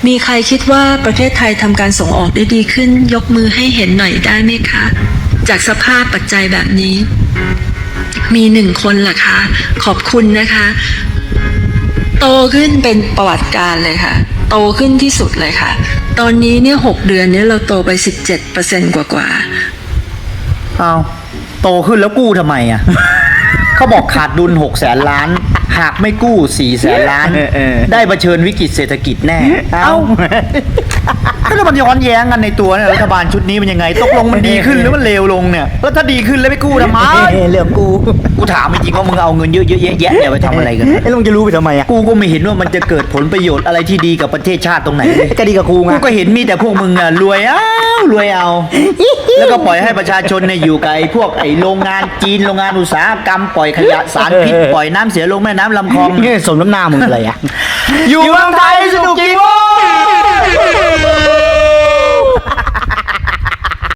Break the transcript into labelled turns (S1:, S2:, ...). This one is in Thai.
S1: มีใครคิดว่าประเทศไทยทำการส่งออกได้ดีขึ้นยกมือให้เห็นหน่อยได้ไหมคะ จากสภาพปัจจัยแบบนี้ มี1 คนล่ะคะขอบคุณนะคะ โตขึ้นเป็นประวัติการเลยค่ะ โตขึ้นที่สุดเลยค่ะ ตอนนี้เนี่ย6 เดือนเนี่ยเราโตไป 17%กว่า
S2: เอาโตขึ้นแล้วกู้ทำไมอ่ะ เขาบอกขาดดุล600,000 ล้าน หากไม่กู้400,000 ล้าน ได้เผชิญวิกฤตเศรษฐกิจแน่ เอ้าก็แล้วมันย้อนแย้งกันในตัวเนี่ยรัฐบาลชุดนี้มันยังไง ตกลงมันดีขึ้นหรือมันเลวลงเนี่ย แล้วถ้าดีขึ้นแล้วไม่กู้ทำไม
S3: เรื่องกู
S2: ถามจริงๆว่ามึงเอาเงินเยอะๆแยะๆเนี่ยไปทำอะไรกัน
S3: ไอ้ลุงจะรู้ไปทำไมอ่ะ
S2: กูก็ไม่เห็นว่ามันจะเกิดผลประโยชน์อะไรที่ดีกับประเทศชาติตรงไหนเลย
S3: ก็ดีกับกูไง
S2: กูก็เห็นมีแต่พวกมึงอะรวยรวยเอา แล้วก็ปล่อยให้ประชาชนเนี่ยอยู่กับไอ้พวกไอ้โรงงานจีนโรงงานอุตสาหกรรมปล่อยขยะสารพิษปล่อยน้ำเสียลงแม่น้ำลำคลอง
S3: เนี่ยสมน้ำหน้ามึงอะไรอ่ะ
S2: อยู่เมืองไทยสนุก